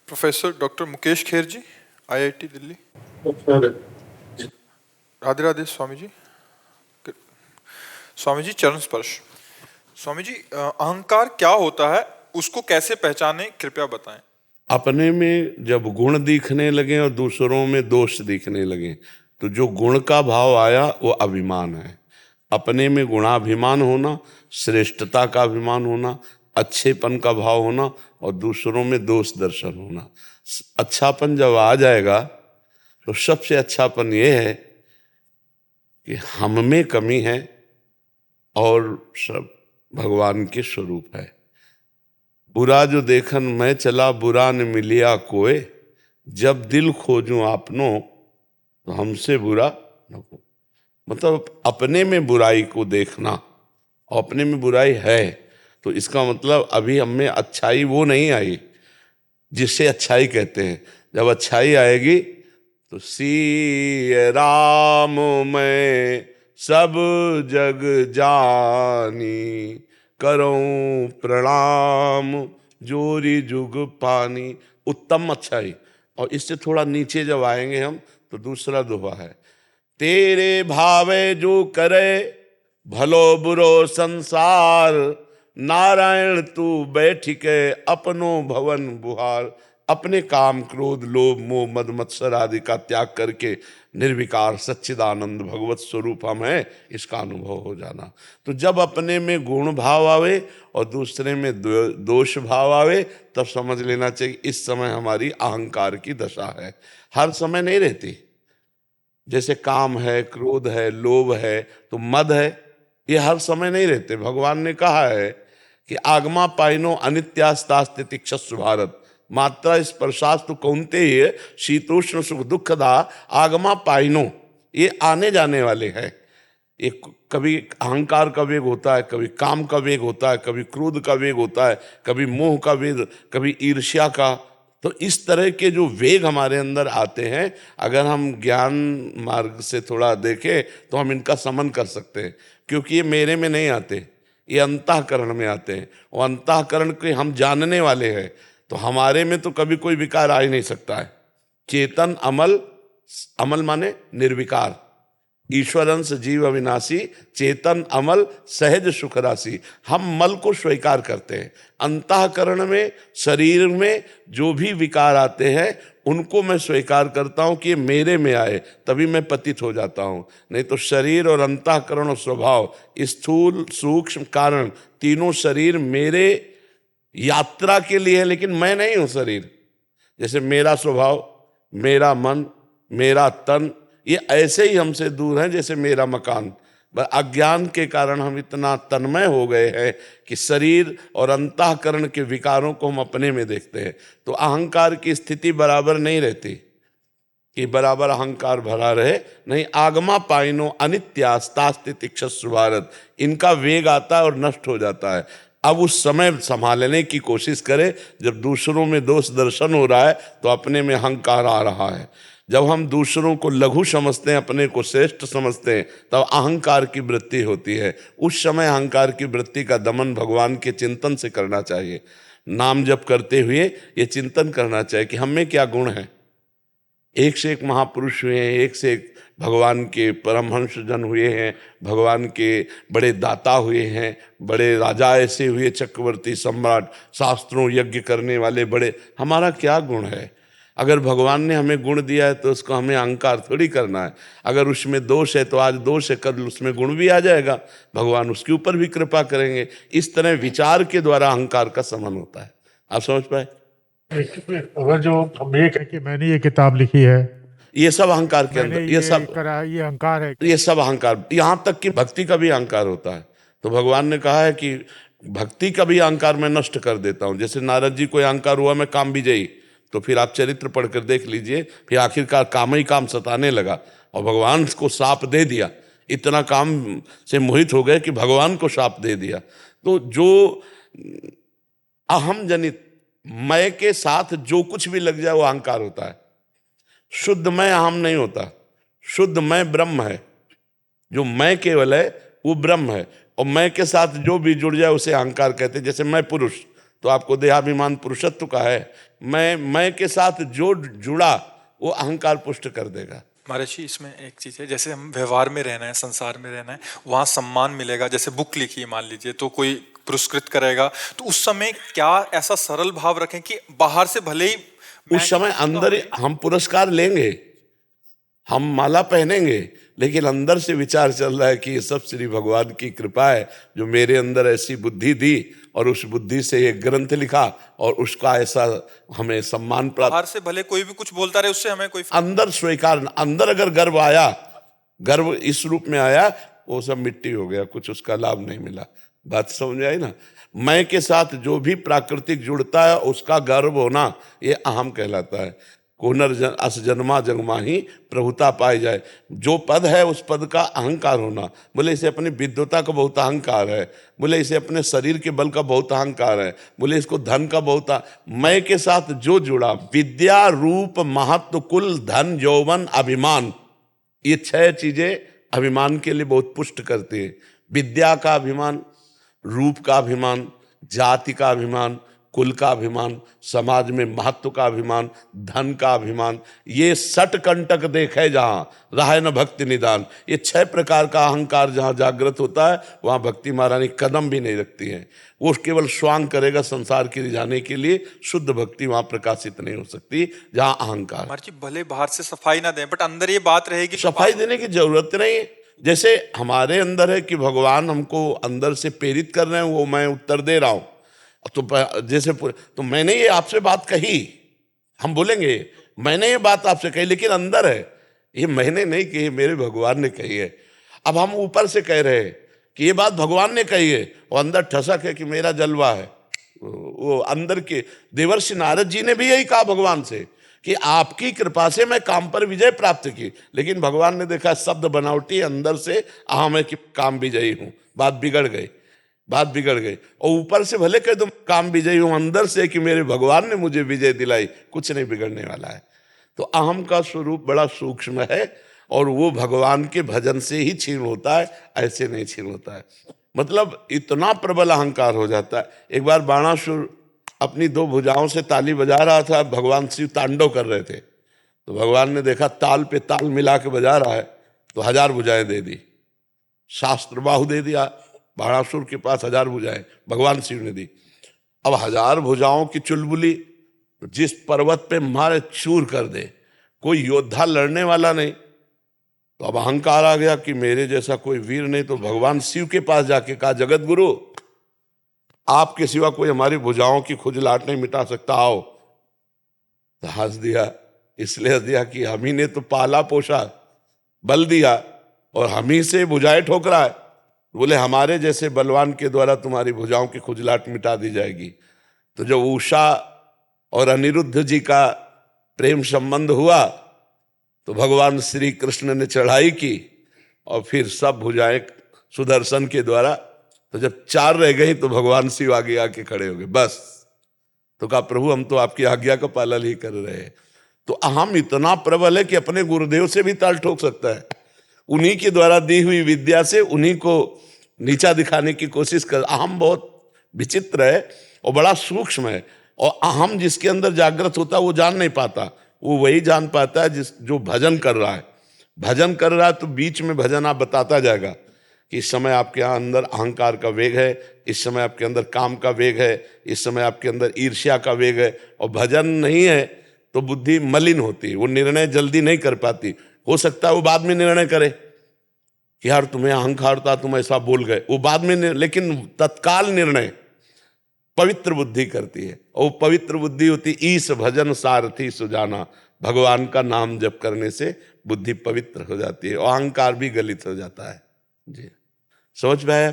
Professor doctor Mukesh Kher जी, IIT Delhi. Radhe Radhe Swami ji. Swami ji चरण स्पर्श। स्वामी जी, अहंकार क्या होता है, उसको कैसे पहचाने, कृपया बताएं। अपने में जब गुण दिखने लगे और दूसरों में दोष दिखने लगे तो जो गुण का भाव आया वो अभिमान है। अपने में गुणाभिमान होना, श्रेष्ठता का अभिमान होना, अच्छेपन का भाव होना और दूसरों में दोष दर्शन होना। अच्छापन जब आ जाएगा तो सबसे अच्छापन ये है कि हम में कमी है और सब भगवान के स्वरूप है। बुरा जो देखन मैं चला, बुरा न मिलिया कोय, जब दिल खोजूं आपनो तो हमसे बुरा न हो। मतलब अपने में बुराई को देखना, और अपने में बुराई है तो इसका मतलब अभी हम में अच्छाई वो नहीं आई जिससे अच्छाई कहते हैं। जब अच्छाई आएगी तो सी राम मैं सब जग जानी, करूं प्रणाम जोरी जुग पानी। उत्तम अच्छाई। और इससे थोड़ा नीचे जब आएंगे हम तो दूसरा दोहा है, तेरे भावे जो करे भलो बुरो संसार, नारायण तू बैठ के अपनो भवन बुहार। अपने काम क्रोध लोभ मोह मद मत्सर आदि का त्याग करके निर्विकार सच्चिदानंद भगवत स्वरूप हम है, इसका अनुभव हो जाना। तो जब अपने में गुण भाव आवे और दूसरे में दोष भाव आवे तब समझ लेना चाहिए इस समय हमारी अहंकार की दशा है। हर समय नहीं रहती। जैसे काम है, क्रोध है, लोभ है, तो मद है, ये हर समय नहीं रहते। भगवान ने कहा है कि आगमा पाइनो अनित्यास्तास्ति तिक्षस्व भारत, मात्रा स्पर्शास्तु कौन्तेय शीतोष्ण सुख दुखदा आगमा पाइनो। ये आने जाने वाले हैं। ये कभी अहंकार का वेग होता है, कभी काम का वेग होता है, कभी क्रोध का वेग होता है, कभी मोह का वेग, कभी ईर्ष्या का। तो इस तरह के जो वेग हमारे अंदर आते हैं, अगर हम ज्ञान मार्ग से थोड़ा देखें तो हम इनका समन कर सकते हैं। क्योंकि ये मेरे में नहीं आते, ये अंतःकरण में आते हैं। और अंतःकरण के हम जानने वाले हैं, तो हमारे में तो कभी कोई विकार आ ही नहीं सकता है। चेतन अमल, अमल माने निर्विकार, ईश्वरंश जीव अविनाशी, चेतन अमल सहज सुख राशि। हम मल को स्वीकार करते हैं। अंतःकरण में, शरीर में जो भी विकार आते हैं उनको मैं स्वीकार करता हूं कि ये मेरे में आए, तभी मैं पतित हो जाता हूं। नहीं तो शरीर और अंतःकरण और स्वभाव, स्थूल सूक्ष्म कारण, तीनों शरीर मेरे यात्रा के लिए है, लेकिन मैं नहीं हूं शरीर। जैसे मेरा स्वभाव, मेरा मन, मेरा तन, ये ऐसे ही हमसे दूर हैं जैसे मेरा मकान। बस अज्ञान के कारण हम इतना तन्मय हो गए हैं कि शरीर और अंतःकरण के विकारों को हम अपने में देखते हैं। तो अहंकार की स्थिति बराबर नहीं रहती कि बराबर अहंकार भरा रहे। नहीं, आगमा पाइनो अनित्यास्तास्ति तिक्षस्व भारत, इनका वेग आता है और नष्ट हो जाता है। अब उस समय संभालने की कोशिश करें जब दूसरों में दोष दर्शन हो रहा है तो अपने में अहंकार आ रहा है। जब हम दूसरों को लघु समझते हैं, अपने को श्रेष्ठ समझते हैं, तब अहंकार की वृत्ति होती है। उस समय अहंकार की वृत्ति का दमन भगवान के चिंतन से करना चाहिए। नाम जप करते हुए ये चिंतन करना चाहिए कि हम में क्या गुण है। एक से एक महापुरुष हुए हैं, एक से एक भगवान के परमहंस जन हुए हैं, भगवान के बड़े दाता हुए हैं, बड़े राजा ऐसे हुए, चक्रवर्ती सम्राट, शास्त्रों यज्ञ करने वाले बड़े। हमारा क्या गुण है? अगर भगवान ने हमें गुण दिया है तो उसको हमें अहंकार थोड़ी करना है। अगर उसमें दोष है तो आज दोष है, कल उसमें गुण भी आ जाएगा, भगवान उसके ऊपर भी कृपा करेंगे। इस तरह विचार के द्वारा अहंकार का समन होता है। आप समझ पाए? अगर जो हम ये कहें कि मैंने ये किताब लिखी है, ये सब अहंकार के मैंने अंदर, ये सब करा, ये अहंकार है। ये सब अहंकार। यहां तक कि भक्ति का भी अहंकार होता है। तो भगवान ने कहा है कि भक्ति का भी अहंकार मैं नष्ट कर देता हूं। जैसे नारद जी को अहंकार हुआ मैं काम विजयी, तो फिर आप चरित्र पढ़कर देख लीजिए, फिर आखिरकार काम ही काम सताने लगा और भगवान को शाप दे दिया। इतना काम से मोहित हो गए कि भगवान को शाप दे दिया। तो जो अहम जनित मैं के साथ जो कुछ भी लग जाए वो अहंकार होता है। शुद्ध मैं अहम नहीं होता। शुद्ध मैं ब्रह्म है। जो मैं केवल है वो ब्रह्म है, और मैं के साथ जो भी जुड़ जाए उसे अहंकार कहते हैं। जैसे मैं पुरुष, तो आपको देहाभिमान पुरुषत्व का है। मैं के साथ जो जुड़ा वो अहंकार पुष्ट कर देगा। महाराज जी, इसमें एक चीज है, जैसे हम व्यवहार में रहना है, संसार में रहना है, वहां सम्मान मिलेगा। जैसे बुक लिखी है मान लीजिए, तो कोई पुरस्कृत करेगा, तो उस समय क्या ऐसा सरल भाव रखें कि बाहर से भले ही उस समय अंदर हम पुरस्कार लेंगे, हम माला पहनेंगे, लेकिन अंदर से विचार चल रहा है कि ये सब श्री भगवान की कृपा है जो मेरे अंदर ऐसी बुद्धि दी और उस बुद्धि से ये ग्रंथ लिखा और उसका ऐसा हमें सम्मान प्राप्त। बाहर से भले कोई भी कुछ बोलता रहे, उससे हमें कोई अंदर स्वीकार, अंदर अगर गर्व आया, गर्व इस रूप में आया, वो सब मिट्टी हो गया, कुछ उसका लाभ नहीं मिला। बात समझ आई ना? मैं के साथ जो भी प्राकृतिक जुड़ता है उसका गर्व होना, ये अहम कहलाता है। अस जन्मा जन्मा ही प्रभुता पाई जाए। जो पद है उस पद का अहंकार होना। बोले इसे अपनी विद्वता का बहुत अहंकार है, बोले इसे अपने शरीर के बल का बहुत अहंकार है, बोले इसको धन का बहुत मैं के साथ जो जुड़ा, विद्या रूप महत्व कुल धन यौवन अभिमान, ये 6 चीजें अभिमान के लिए बहुत पुष्ट करती है। विद्या का अभिमान, रूप का अभिमान, जाति का अभिमान, कुल का अभिमान, समाज में महत्व का अभिमान, धन का अभिमान, ये 60 कंटक देखे जहां रहा न भक्ति निदान। ये 6 प्रकार का अहंकार जहां जागृत होता है वहां भक्ति महारानी कदम भी नहीं रखती है। वो केवल स्वांग करेगा संसार की रिझाने के लिए, शुद्ध भक्ति वहां प्रकाशित नहीं हो सकती जहां अहंकार। महाराज जी, भले बाहर से सफाई ना दें, बट अंदर ये बात रहेगी। सफाई देने की जरूरत नहीं है। जैसे हमारे अंदर है कि भगवान हमको अंदर से प्रेरित कर रहे हैं, वो मैं उत्तर दे रहा हूं। तो जैसे तो मैंने ये आपसे बात कही, हम बोलेंगे मैंने ये बात आपसे कही, लेकिन अंदर है ये मैंने नहीं कही, मेरे भगवान ने कही है। अब हम ऊपर से कह रहे हैं कि ये बात भगवान ने कही है, और अंदर ठसक है कि मेरा जलवा है। वो अंदर के देवर्षि नारद जी ने भी यही कहा भगवान से कि आपकी कृपा से मैं काम पर विजय प्राप्त की, लेकिन भगवान ने देखा शब्द बनावटी, अंदर से अहम है कि काम विजयी हूं। बात बिगड़ गई, बात बिगड़ गई। और ऊपर से भले कह तुम काम विजयी हूं, अंदर से कि मेरे भगवान ने मुझे विजय दिलाई, कुछ नहीं बिगड़ने वाला है। तो अहम का स्वरूप बड़ा सूक्ष्म है और वो भगवान के भजन से ही छीन होता है, ऐसे नहीं छीन होता है। मतलब इतना प्रबल अहंकार हो जाता है। एक बार बाणासुर अपनी 2 भुजाओं से ताली बजा रहा था, भगवान शिव तांडव कर रहे थे, तो भगवान ने देखा ताल पे ताल मिला के बजा रहा है, तो 1000 भुजाएं दे दी, शास्त्र बाहु दे दिया। बाणासुर के पास 1000 भुजाएं भगवान शिव ने दी। अब 1000 भुजाओं की चुलबुली जिस पर्वत पे मारे चूर कर दे, कोई योद्धा लड़ने वाला नहीं, तो अब अहंकार आ गया कि मेरे जैसा कोई वीर नहीं। तो भगवान शिव के पास जाके कहा, जगत गुरु आपके सिवा कोई हमारी भुजाओं की खुजलाहट नहीं मिटा सकता, आओ। तो हंस दिया, इसलिए हंस दिया कि हम ही ने तो पाला पोषा, बल दिया, और हम ही से भुजाएं ठोक रहा है। बोले हमारे जैसे बलवान के द्वारा तुम्हारी भुजाओं की खुजलाहट मिटा दी जाएगी। तो जब उषा और अनिरुद्ध जी का प्रेम संबंध हुआ तो भगवान श्री कृष्ण ने चढ़ाई की और फिर सब भुजाएं सुदर्शन के द्वारा, तो जब 4 रह गई तो भगवान शिव आगे आके खड़े हो गए, बस। तो कहा प्रभु हम तो आपकी आज्ञा का पालन ही कर रहे हैं। तो अहम इतना प्रबल है कि अपने गुरुदेव से भी ताल ठोक सकता है। उन्हीं के द्वारा दी हुई विद्या से उन्हीं को नीचा दिखाने की कोशिश कर। अहम बहुत विचित्र है और बड़ा सूक्ष्म है, और अहम जिसके अंदर जागृत होता है वो जान नहीं पाता। वो वही जान पाता है जो भजन कर रहा है। भजन कर रहा है तो बीच में भजन आप बताता जाएगा कि इस समय आपके यहाँ अंदर अहंकार का वेग है, इस समय आपके अंदर काम का वेग है, इस समय आपके अंदर ईर्ष्या का वेग है। और भजन नहीं है तो बुद्धि मलिन होती है, वो निर्णय जल्दी नहीं कर पाती। हो सकता है वो बाद में निर्णय करे कि यार तुम्हें अहंकार था, तुम ऐसा बोल गए, वो बाद में लेकिन तत्काल निर्णय पवित्र बुद्धि करती है। और पवित्र बुद्धि होती ईश भजन सारथी सुजाना, भगवान का नाम जप करने से बुद्धि पवित्र हो जाती है और अहंकार भी गलित हो जाता है। जी समझ में आया?